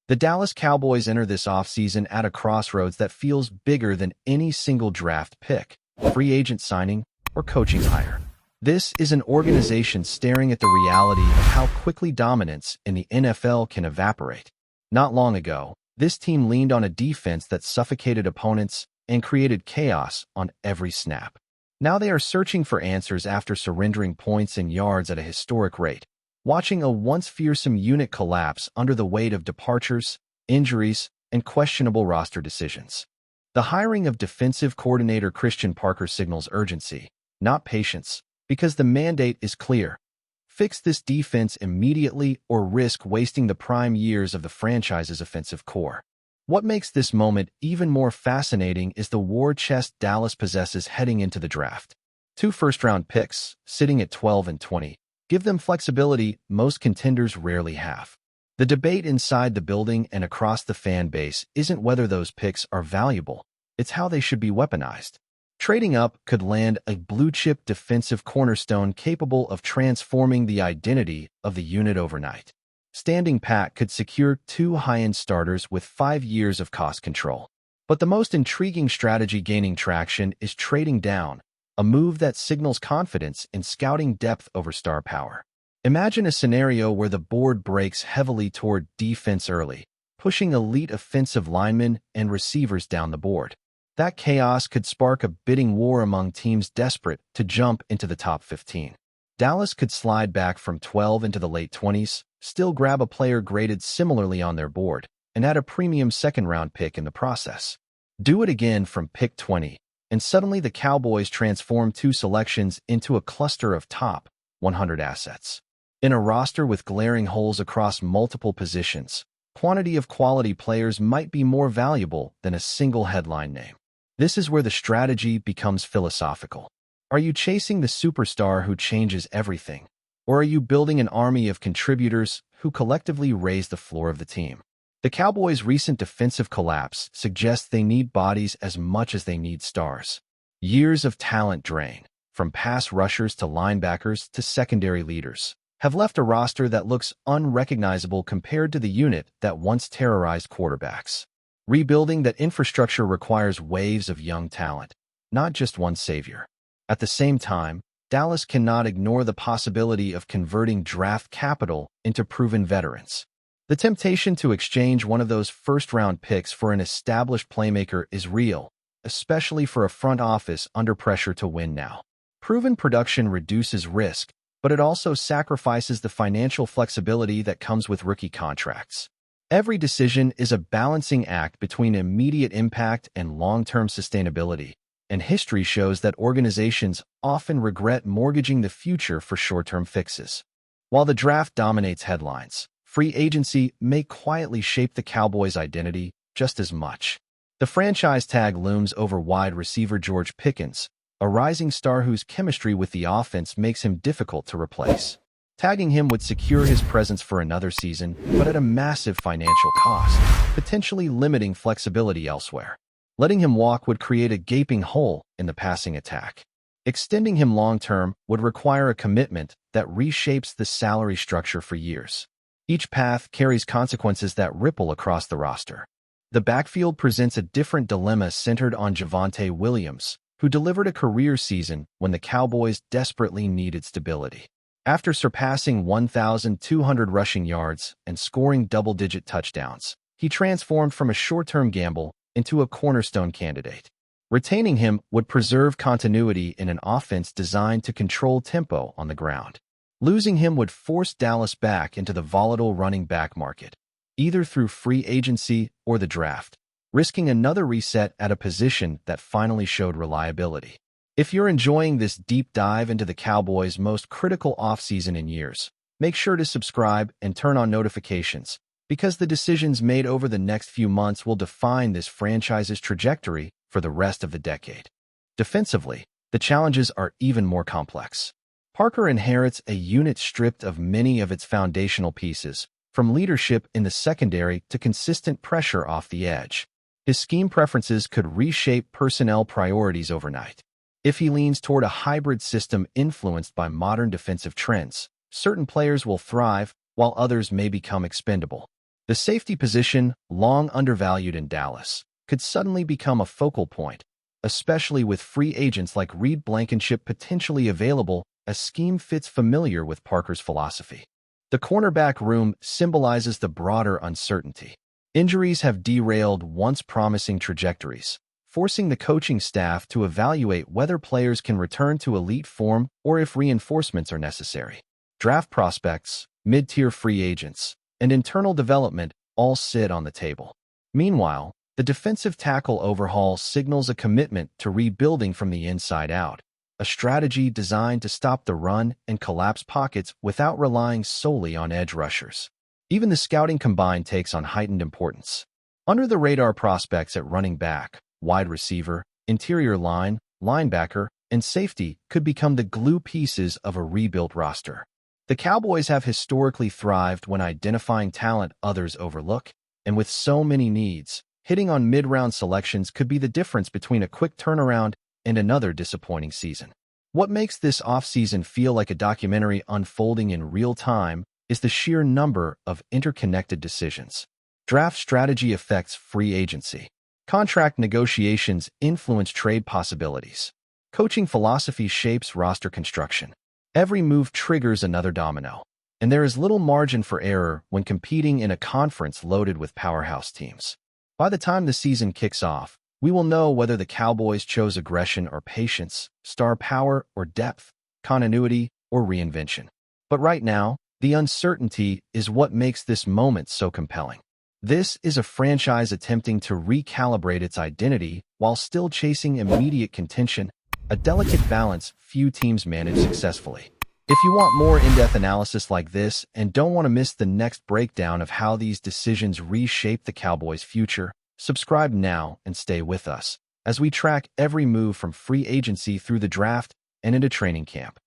The Dallas Cowboys enter this offseason at a crossroads that feels bigger than any single draft pick, free agent signing, or coaching hire. This is an organization staring at the reality of how quickly dominance in the NFL can evaporate. Not long ago, this team leaned on a defense that suffocated opponents and created chaos on every snap. Now they are searching for answers after surrendering points and yards at a historic rate, watching a once fearsome unit collapse under the weight of departures, injuries, and questionable roster decisions. The hiring of defensive coordinator Christian Parker signals urgency, not patience, because the mandate is clear. Fix this defense immediately or risk wasting the prime years of the franchise's offensive core. What makes this moment even more fascinating is the war chest Dallas possesses heading into the draft. 2 first-round picks, sitting at 12 and 20, give them flexibility most contenders rarely have. The debate inside the building and across the fan base isn't whether those picks are valuable, it's how they should be weaponized. Trading up could land a blue-chip defensive cornerstone capable of transforming the identity of the unit overnight. Standing pat could secure 2 high-end starters with 5 years of cost control. But the most intriguing strategy gaining traction is trading down, a move that signals confidence in scouting depth over star power. Imagine a scenario where the board breaks heavily toward defense early, pushing elite offensive linemen and receivers down the board. That chaos could spark a bidding war among teams desperate to jump into the top 15. Dallas could slide back from 12 into the late 20s, still grab a player graded similarly on their board, and add a premium second-round pick in the process. Do it again from pick 20, and suddenly the Cowboys transform 2 selections into a cluster of top 100 assets. In a roster with glaring holes across multiple positions, quantity of quality players might be more valuable than a single headline name. This is where the strategy becomes philosophical. Are you chasing the superstar who changes everything? Or are you building an army of contributors who collectively raise the floor of the team? The Cowboys' recent defensive collapse suggests they need bodies as much as they need stars. Years of talent drain, from pass rushers to linebackers to secondary leaders, have left a roster that looks unrecognizable compared to the unit that once terrorized quarterbacks. Rebuilding that infrastructure requires waves of young talent, not just one savior. At the same time, Dallas cannot ignore the possibility of converting draft capital into proven veterans. The temptation to exchange one of those first-round picks for an established playmaker is real, especially for a front office under pressure to win now. Proven production reduces risk, but it also sacrifices the financial flexibility that comes with rookie contracts. Every decision is a balancing act between immediate impact and long-term sustainability, and history shows that organizations often regret mortgaging the future for short-term fixes. While the draft dominates headlines, free agency may quietly shape the Cowboys' identity just as much. The franchise tag looms over wide receiver George Pickens, a rising star whose chemistry with the offense makes him difficult to replace. Tagging him would secure his presence for another season, but at a massive financial cost, potentially limiting flexibility elsewhere. Letting him walk would create a gaping hole in the passing attack. Extending him long-term would require a commitment that reshapes the salary structure for years. Each path carries consequences that ripple across the roster. The backfield presents a different dilemma centered on Javonte Williams, who delivered a career season when the Cowboys desperately needed stability. After surpassing 1,200 rushing yards and scoring double-digit touchdowns, he transformed from a short-term gamble into a cornerstone candidate. Retaining him would preserve continuity in an offense designed to control tempo on the ground. Losing him would force Dallas back into the volatile running back market, either through free agency or the draft, risking another reset at a position that finally showed reliability. If you're enjoying this deep dive into the Cowboys' most critical offseason in years, make sure to subscribe and turn on notifications, because the decisions made over the next few months will define this franchise's trajectory for the rest of the decade. Defensively, the challenges are even more complex. Parker inherits a unit stripped of many of its foundational pieces, from leadership in the secondary to consistent pressure off the edge. His scheme preferences could reshape personnel priorities overnight. If he leans toward a hybrid system influenced by modern defensive trends, certain players will thrive while others may become expendable. The safety position, long undervalued in Dallas, could suddenly become a focal point, especially with free agents like Reed Blankenship potentially available. A scheme fits familiar with Parker's philosophy. The cornerback room symbolizes the broader uncertainty. Injuries have derailed once promising trajectories, forcing the coaching staff to evaluate whether players can return to elite form or if reinforcements are necessary. Draft prospects, mid-tier free agents, and internal development all sit on the table. Meanwhile, the defensive tackle overhaul signals a commitment to rebuilding from the inside out, a strategy designed to stop the run and collapse pockets without relying solely on edge rushers. Even the scouting combine takes on heightened importance. Under-the-radar prospects at running back, wide receiver, interior line, linebacker, and safety could become the glue pieces of a rebuilt roster. The Cowboys have historically thrived when identifying talent others overlook, and with so many needs, hitting on mid-round selections could be the difference between a quick turnaround and another disappointing season. What makes this offseason feel like a documentary unfolding in real time is the sheer number of interconnected decisions. Draft strategy affects free agency. Contract negotiations influence trade possibilities. Coaching philosophy shapes roster construction. Every move triggers another domino, and there is little margin for error when competing in a conference loaded with powerhouse teams. By the time the season kicks off, we will know whether the Cowboys chose aggression or patience, star power or depth, continuity or reinvention. But right now, the uncertainty is what makes this moment so compelling. This is a franchise attempting to recalibrate its identity while still chasing immediate contention, a delicate balance few teams manage successfully. If you want more in-depth analysis like this and don't want to miss the next breakdown of how these decisions reshape the Cowboys' future, subscribe now and stay with us as we track every move from free agency through the draft and into training camp.